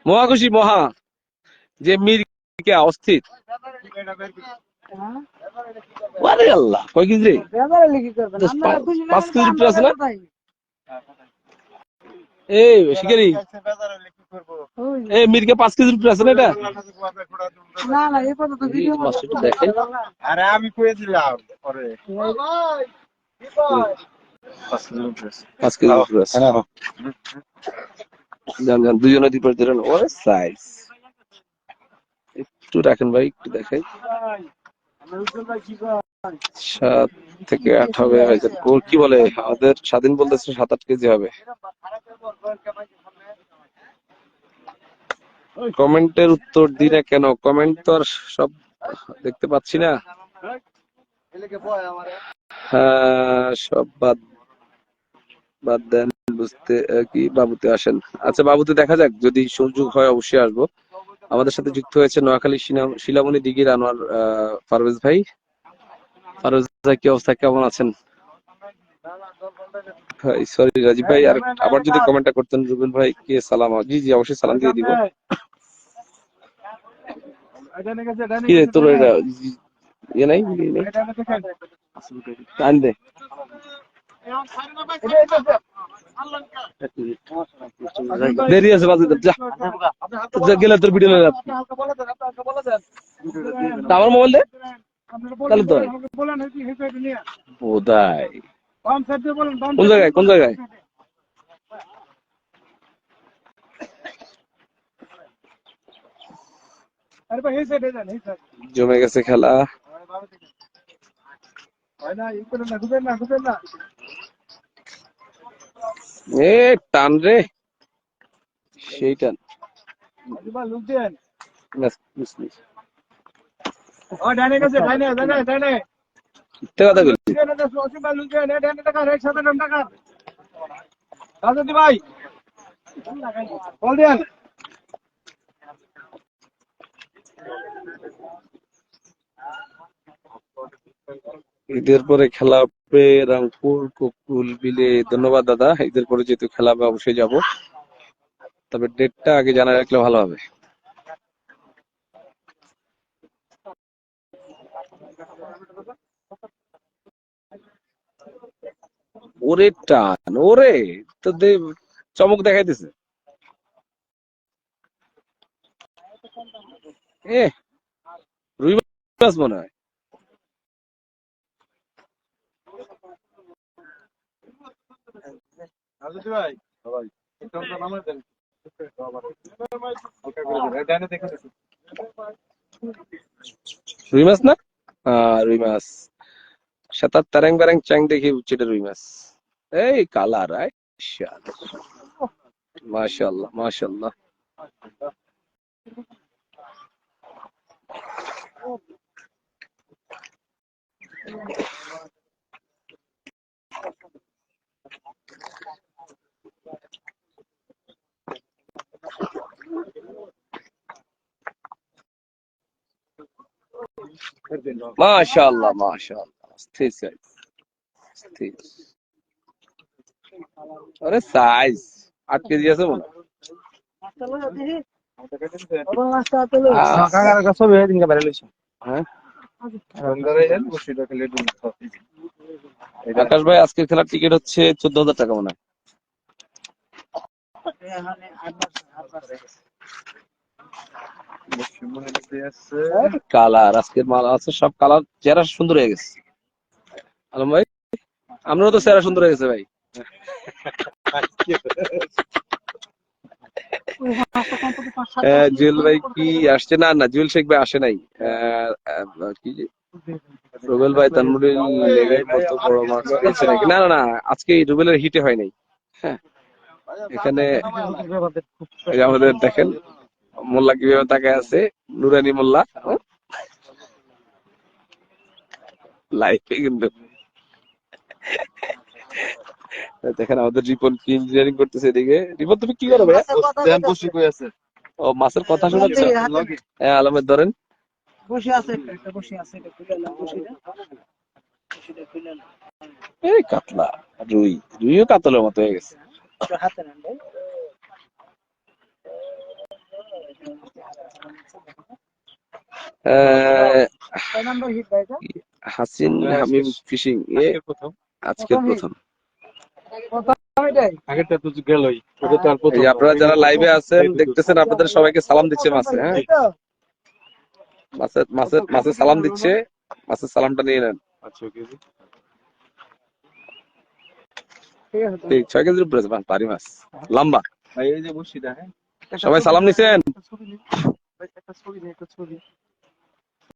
মহা খুশি মহা, যে মীর কে অস্থির। আরে আল্লাহ, কয় কেজি রে? 5 কেজির উপরে আছে না? এই শিকারি, এই মীরকে 5 কেজির উপরে আছে না এটা? মাছটা দেখেন। আরে আমি কয়ে দিলাম পরে 5 কেজির উপরে আছে। যান যান, দুজনে দুই পাশ ধরেন। ওরে সাইজ, একটু রাখেন ভাই, একটু দেখাই। 7 থেকে 8 হবে হয়তো। ওর কি বলে, আমাদের স্বাধীন বলতেছে 7-8 কেজি হবে। কমেন্টের উত্তর দি না কেন? কমেন্ট তো আর সব দেখতে পাচ্ছি না। হ্যাঁ, সব বাদ বাদ দেন, বুঝতে কি বাবুতে আসেন। আচ্ছা, বাবুতে দেখা যাক, যদি সুযোগ হয় অবশ্যই আসবো। আমাদের সাথে যুক্ত হয়েছে নোয়াখালী শিলামণি দিঘির আনোয়ার পারভেজ ভাই। পারভেজ ভাই, কি অবস্থা, কেমন আছেন ভাই? সরি রাজীব ভাই, আর আবার যদি কমেন্টটা করতেন। রুবেল ভাই কে সালাম? জি জি, অবশ্যই সালাম দিয়ে দিব। কি রে তোর এটা ইয়ে নাই, টান দে। দেরি আছে, বাজে যা, গেলে তোর ভিডিও আমার মোবাইল দে তাহলে তো বোধাই। কোন জায়গায় কোন জায়গায়? জমে গেছে খেলা। এ টান রে, সেই টান। কথা ভাই বল দেন। ঈদের পরে খেলা হবে রামপুর কোকুল বিলে। ধন্যবাদ দাদা, ঈদের পরে যেহেতু খেলা হবে অবশ্যই যাব, তবে ডেটটা আগে জানা রাখলে ভালো হবে। ওরে টান, ওরে তো চমক দেখাইতেছে। এ রুই মাছ মনে হয়। ভাই রুই মাছ না? রুই মাছ। সাতার তারাং বারাং চ্যাং দেখি উচ্চটা রুই মাছ। এই কালার, মাশাআল্লাহ মাশাআল্লাহ। মাশাআল্লাহ মাশাআল্লাহ, স্থির সাইজ, স্থির। আরে সাইজ 8 কেজি আছে মনে হয়। হ্যাঁ, আকাশ ভাই, আজকের খেলার টিকিট হচ্ছে 14,000 টাকা মনে হয়। কালার, আজকের মাল আছে সব কালার, চেহারা সুন্দর হয়ে গেছে। আলম ভাই, আমরাও তো চেহারা সুন্দর হয়ে গেছে ভাই। জুয়েল ভাই কি আসছে? না না, জুয়েল শেখ ভাই আসে নাই। কি রুবেল ভাই তানমুরির লেগাই মতো বড় মাছ পেয়েছে নাকি? না না না, আজকে রুবেলের হিটে হয় নাই। হ্যাঁ, এখানে আমাদের দেখেন মোল্লা কিভাবে তাকায় আছে, নুরানি মোল্লা লাইফে কিন্তু। দেখেন আমাদের রিপন কি ইঞ্জিনিয়ারিং করতেছে এদিকে। রিপন, তুমি কি করো ভাইয়া? ও, মাছের কথা শোনাচ্ছ? হ্যাঁ, আলমের ধরেন। এই কাতলা, রুইও কাতলের মতো হয়ে গেছে। হাসিন হামিম ফিশিং আজকের প্রথম। আগেরটা তো গেলই, ওটা তো আর এই যে আপনারা যারা লাইভে আছেন দেখতেছেন, আপনাদের সবাইকে সালাম দিচ্ছে মাছে। হ্যাঁ, মাছে সালাম দিচ্ছে, মাছের সালামটা নিয়ে নেন। আচ্ছা, ওকে। ঠিক 6 কেজির উপরে আছে, বাহ, ভারী মাছ, লম্বা। ভাই এই যে বসিটা, হ্যাঁ সবাই সালাম নিছেন। একটা ছবি